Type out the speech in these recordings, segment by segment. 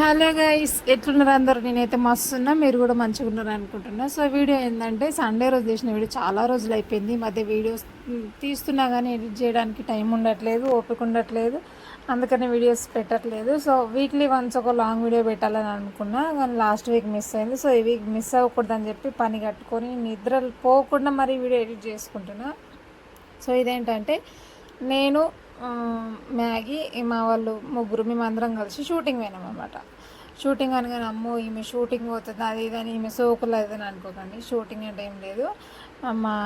Hello guys, ఎట్లున్నారు అందరు? నేనైతే మస్తున్నా, మీరు కూడా మంచిగా ఉన్నారు అనుకుంటున్నా. సో వీడియో ఏంటంటే సండే రోజు చేసిన వీడియో చాలా రోజులు అయిపోయింది. మధ్య వీడియోస్ తీస్తున్నా కానీ ఎడిట్ చేయడానికి టైం ఉండట్లేదు, ఓపిక ఉండట్లేదు, అందుకని వీడియోస్ పెట్టట్లేదు. సో వీక్లీ వన్స్ ఒక లాంగ్ వీడియో పెట్టాలని అనుకున్నా, కానీ లాస్ట్ వీక్ మిస్ అయింది. సో ఈ వీక్ మిస్ అవ్వకూడదని చెప్పి పని కట్టుకొని నిద్ర పోకుండా మరీ వీడియో ఎడిట్ చేసుకుంటున్నా. సో ఇదేంటంటే నేను మ్యాగీ మా వాళ్ళు ముగ్గురు మేమందరం కలిసి షూటింగ్ పోయినాం అనమాట. షూటింగ్ అనగానే అమ్మో ఈమె షూటింగ్ పోతుంది అది ఇదని ఈమె సోకులు అదని అనుకోకండి. షూటింగ్ అంటే ఏం లేదు, మా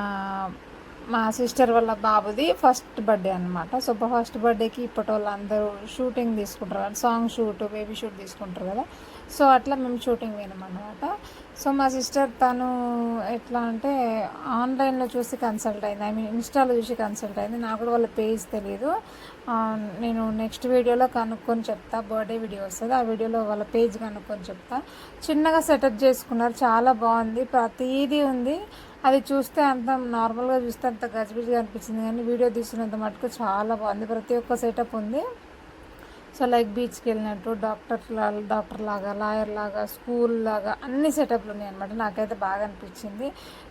మా సిస్టర్ వాళ్ళ బాబుది ఫస్ట్ బర్త్డే అనమాట. సో ఫస్ట్ బర్త్డేకి ఇప్పటి వాళ్ళు అందరూ షూటింగ్ తీసుకుంటారు కదా, సాంగ్ షూట్, బేబీ షూట్ తీసుకుంటారు కదా. సో అట్లా మేము షూటింగ్ పోయినాం అనమాట. సో మా సిస్టర్ తను ఎట్లా అంటే ఆన్లైన్లో చూసి కన్సల్ట్ అయింది, ఐ మీన్ ఇన్స్టాలో చూసి కన్సల్ట్ అయింది. నాకు కూడా వాళ్ళ పేజ్ తెలియదు. నేను నెక్స్ట్ వీడియోలో కనుక్కొని చెప్తా, బర్త్డే వీడియో వస్తుంది, ఆ వీడియోలో వాళ్ళ పేజ్ కనుక్కొని చెప్తా. చిన్నగా సెటప్ చేసుకున్నారు, చాలా బాగుంది, ప్రతిదీ ఉంది. అది చూస్తే అంత నార్మల్గా చూస్తే అంత గజిబిజిగా అనిపించింది, కానీ వీడియో తీసినంత మటుకు చాలా బాగుంది. ప్రతి ఒక్క సెటప్ ఉంది. సో లైక్ బీచ్కి వెళ్ళినట్టు, డాక్టర్ లాగా, లాయర్ లాగా, స్కూల్ లాగా అన్ని సెటప్లు ఉన్నాయి అనమాట. నాకైతే బాగా అనిపించింది.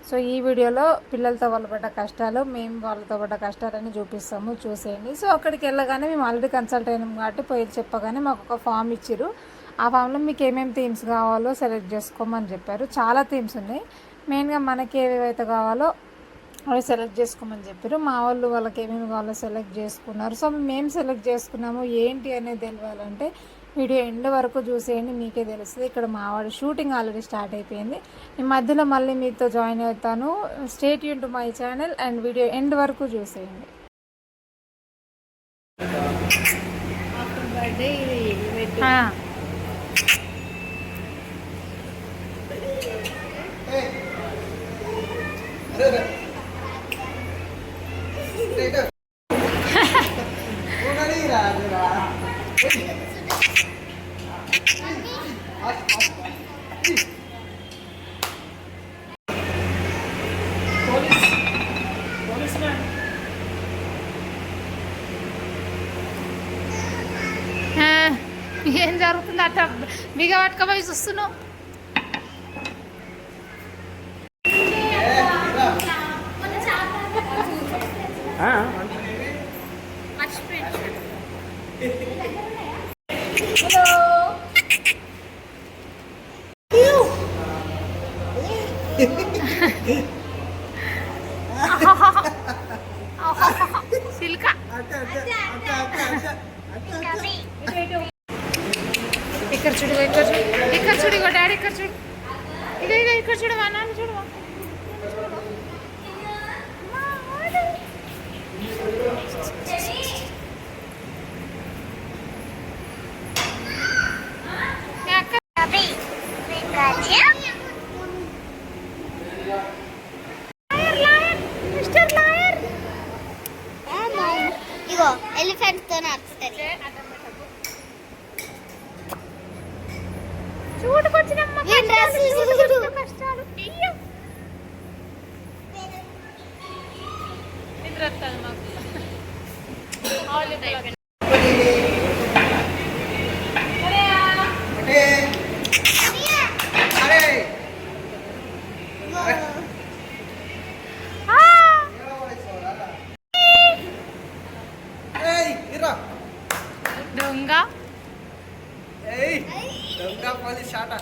సో ఈ వీడియోలో పిల్లలతో వాళ్ళు పడ్డ కష్టాలు, మేము వాళ్ళతో పడ్డ కష్టాలని చూపిస్తాము, చూసేయండి. సో అక్కడికి వెళ్ళగానే మేము ఆల్రెడీ కన్సల్ట్ అయినాం కాబట్టి పోయి చెప్పగానే మాకు ఒక ఫామ్ ఇచ్చారు. ఆ ఫామ్లో మీకు ఏమేమి థీమ్స్ కావాలో సెలెక్ట్ చేసుకోమని చెప్పారు. చాలా థీమ్స్ ఉన్నాయి, మెయిన్గా మనకి ఏవేవైతే కావాలో అవి సెలెక్ట్ చేసుకోమని చెప్పారు. మా వాళ్ళు వాళ్ళకి ఏమేమి కావాలో సెలెక్ట్ చేసుకున్నారు. సో మేము సెలెక్ట్ చేసుకున్నాము ఏంటి అనేది తెలియాలంటే వీడియో ఎండ్ వరకు చూసేయండి, మీకే తెలుస్తుంది. ఇక్కడ మా వాడు షూటింగ్ ఆల్రెడీ స్టార్ట్ అయిపోయింది. ఈ మధ్యలో మళ్ళీ మీతో జాయిన్ అవుతాను. Stay tune to my channel and video end వరకు చూసేయండి. ఏం జరుగుతుంది అట్లా బిగ పట్టుకపోయి చూస్తున్నావు? సిల్కా ఇక్కడ చూడు, ఇక్కడ చూడు, ఇక్కడ చూడు, ఇగో డాడీ ఇక్కడ చూడు, ఇక ఇక ఇక్కడ చూడవా, నాన్న చూడవా. ఇగో ఎలిఫెంట్ తో నడుస్తుంది. చూడుకొచ్చినమ్మ కష్టాలు. నిద్ర వస్తుంది మాకు. దొంగ దొంగ పోలీస్ షాట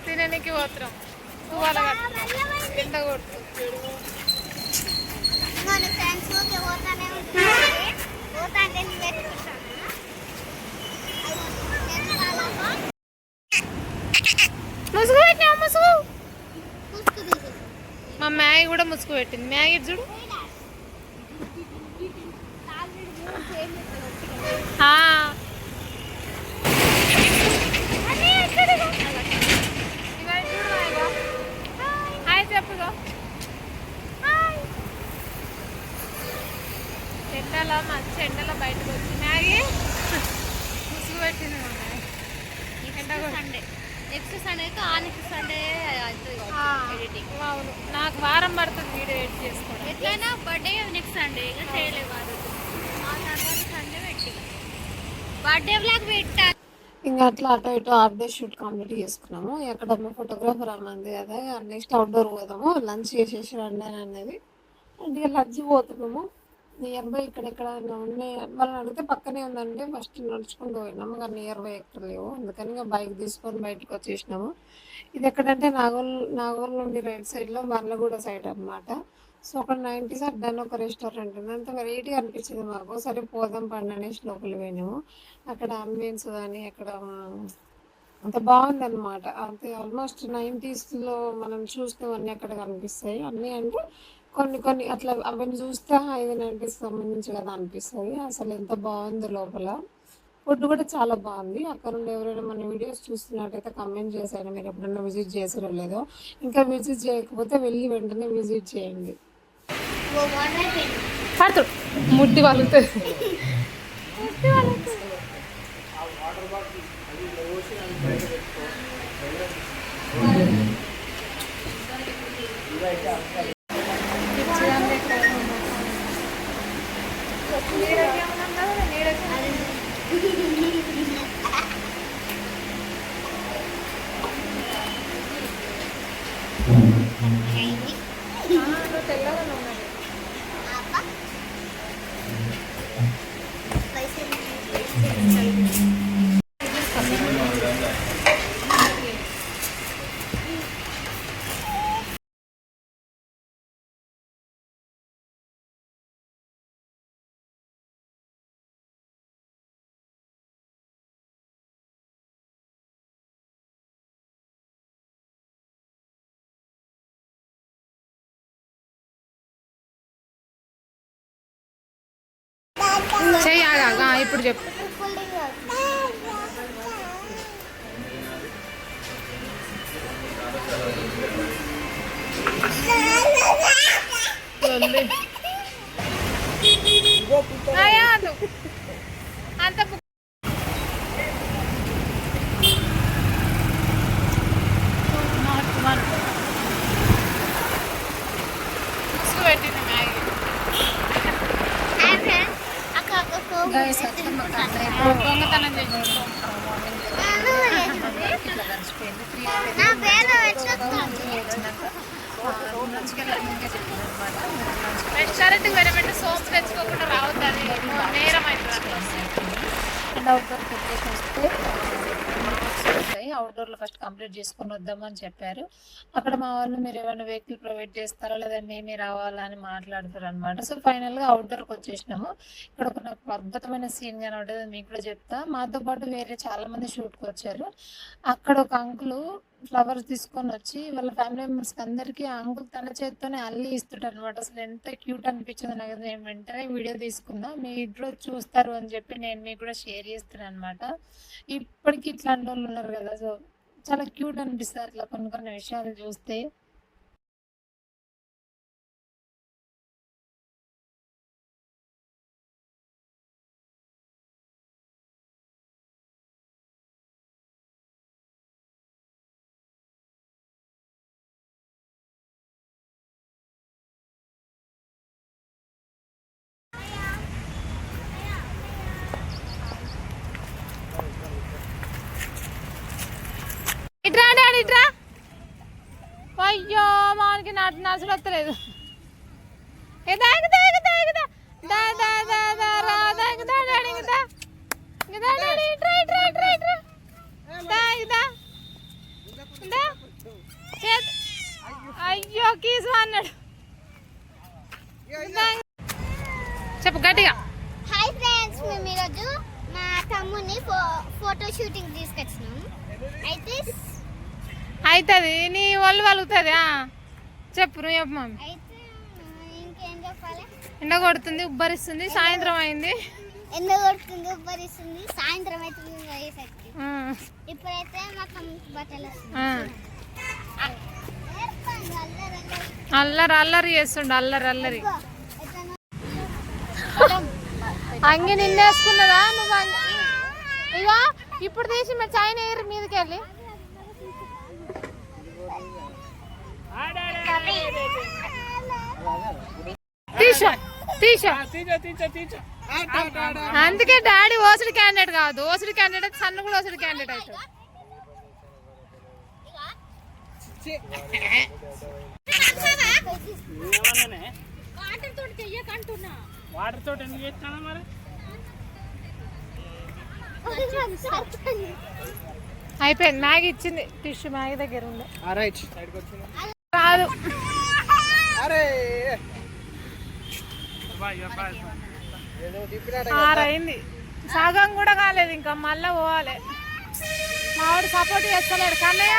తినడానికి పోతున్నాం. తువాల ఎండ కొడుతుంది. ఫ్రెండ్స్ ఊరికే పోతానే ఉంటుంది. పోతాంటే నేను పెట్టుకుంటాను. ముసుగు పెట్టినా ముసుగు. ముసుగు తీసి మా మ్యాగీ కూడా ముసుగు పెట్టింది. మ్యాగీ చూడు. ఆ. హాయ్ చెప్పుగా. ఎండలో మంచి ఎండలో బయటకు వచ్చి మ్యాగీ ముసుగు పెట్టింది. మా మ్యాగీ సండే నెక్స్ట్ సండేకి నెక్స్ట్ సండే ఎడిటింగ్. అవును, నాకు వారం పడుతుంది వీడియో ఎడిట్ చేసుకోవడం. ఎట్లయినా బర్త్డే నెక్స్ట్ సండే ఇక చేయలేవు ఆ రోజు. ఆ తర్వాత సండే పెట్టి బర్త్డే బ్లాగ్ పెట్టా. ఇంకా అట్లా అటు ఇటు హాఫ్ డే షూట్ కంప్లీట్ చేసుకున్నాము. ఎక్కడ ఫోటోగ్రాఫర్ అన్నది కదా, నెక్స్ట్ అవుట్డోర్ పోదాము, లంచ్ చేసేసి రండి అని అన్నది. అంటే లంచ్ పోతున్నాము. నియర్ బై ఇక్కడెక్కడ ఉన్నాయి వాళ్ళని అడిగితే పక్కనే ఉందంటే ఫస్ట్ నడుచుకుంటూ పోయినాము. కానీ నియర్ బై ఎక్కడ లేవు, అందుకని ఇంకా బైక్ తీసుకొని బయటకు వచ్చేసినాము. ఇది ఎక్కడంటే నాగోల్ నుండి రైట్ సైడ్లో బండ్లగూడ సైడ్ అనమాట. సో అక్కడ 90s అడ్డాన్ని ఒక రెస్టారెంట్ ఉంది. అంత వెరైటీ అనిపించింది మాకు. సరే పోదాం పండు అనేసి లోపలికి పోయినాము. అక్కడ అంబియన్స్ కానీ అక్కడ అంత బాగుంది అనమాట. అంతే ఆల్మోస్ట్ 90sలో మనం చూసినవన్నీ అక్కడ కనిపిస్తాయి. అన్నీ అంటే కొన్ని అట్లా అవన్నీ చూస్తే ఇది 90s సంబంధించి కదా అనిపిస్తుంది. అసలు ఎంత బాగుంది లోపల. ఫుడ్ కూడా చాలా బాగుంది. అక్కడ నుండి ఎవరైనా మన వీడియోస్ చూస్తున్నట్టయితే కమెంట్ చేశాను, మీరు ఎప్పుడైనా విజిట్ చేసారో లేదో. ఇంకా విజిట్ చేయకపోతే వెళ్ళి వెంటనే విజిట్ చేయండి. ముట్టి వాళ్ళుతుంది. చెయ్యాగా ఇప్పుడు చెప్పు. అంత పెట్టింది మ్యాగీ. దొంగతనం చేసి రెస్టారెంట్కి వెళ్ళమంటే సోప్ తెచ్చుకోకుండా రావద్దని నేరం అవుతుంది. అండ్ అవుట్డోర్కి వచ్చేసి వస్తే అవుట్డోర్లో ఫస్ట్ కంప్లీట్ చేసుకొని వద్దామని చెప్పారు. అక్కడ మా వాళ్ళు మీరు ఏమైనా వెహికల్ ప్రొవైడ్ చేస్తారా లేదా మేమే రావాలా అని మాట్లాడతారు అనమాట. సో ఫైనల్గా అవుట్డోర్కి వచ్చేసినాము. ఇక్కడ ఒక నాకు అద్భుతమైన సీన్ కనబడేది మీకు కూడా చెప్తా. మాతో పాటు వేరే చాలా మంది షూట్కి వచ్చారు. అక్కడ ఒక అంకులు ఫ్లవర్స్ తీసుకొని వచ్చి వాళ్ళ ఫ్యామిలీ మెంబర్స్కి అందరికీ ఆ అంకుల్ తన చేతితోనే అల్లి ఇస్తుంటారు అనమాట. అసలు ఎంత క్యూట్ అనిపించింది నాకు. నేను వెంటనే వీడియో తీసుకున్నా, మీ ఇంట్లో చూస్తారు అని చెప్పి నేను మీకు కూడా షేర్ చేస్తున్నాను అనమాట. ఇప్పటికీ ఇట్లాంటి వాళ్ళు ఉన్నారు కదా, సో చాలా క్యూట్ అనిపిస్తుంది అట్లా కొన్ని విషయాలు చూస్తే. ఇట్రా డాడీ ఇట్రా. అయ్యో మానికి నడుచుడు వస్తలేదు. అయ్యో కీసు అన్నాడు. చెప్పు గట్టిగా. హాయ్ ఫ్రెండ్స్, మేము ఈరోజు మా తమ్ముని ఫోటో షూటింగ్ తీసుకొచ్చినాం. అయితే అవుతుంది నీ ఒళ్ళు వలుగుతుంది. చెప్పు నువ్వు చెప్పు మమ్మీ. అయితే ఇంకేం చెప్పాలి? ఎండ కొడుతుంది, ఉబ్బరిస్తుంది, సాయంత్రం అయింది. ఎండ కొడుతుంది, ఉబ్బరిస్తుంది, సాయంత్రం అవుతుంది పోయేసరికి. ఇప్పుడైతే మా తమ్మునికి బట్టలు వస్తుంది. అల్లరి అల్లరి చేస్తుండు, అల్లరి అల్లరి. అంగి నిన్నేసుకున్నదా నువ్వు? ఇగో ఇప్పుడు తీసి మా చైనా ఎయిర్ మీదకి వెళ్ళి తీసా తీసా. అందుకే డాడీ ఓసుడు క్యాండిడేట్ కాదు, ఓసుడు క్యాండిడేట్ సన్న కూడా ఓసుడు క్యాండిడేట్ అవుతుంది. వాటర్ తోటి ఎందుకు చేస్తానా మరి? అయిపోయింది. మ్యాగీ ఇచ్చింది, టిష్యూ మ్యాగీ దగ్గర ఉంది. రాదు. ఆరైంది, సగం కూడా కాలేదు, ఇంకా మళ్ళా పోవాలి. మావాడు సపోర్ట్ చేస్తలేడు. కన్నయ్య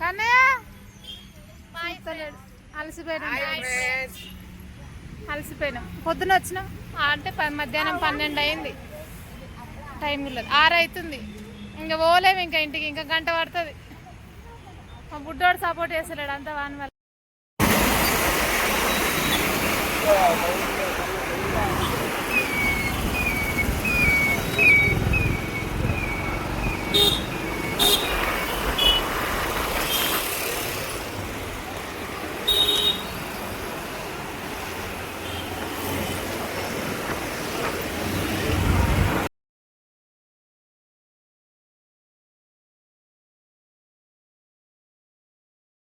కన్నయ్య చూస్తలేడు. అలసిపోయినాం. పొద్దున వచ్చినాం అంటే మధ్యాహ్నం 12 అయింది. టైం లేదు, 6 అవుతుంది. ఇంకా పోలేము ఇంకా ఇంటికి, ఇంకా గంట పడుతుంది. మా బుడ్డోడు సపోర్ట్ చేస్తలేడు అంతా వాని వల్ల.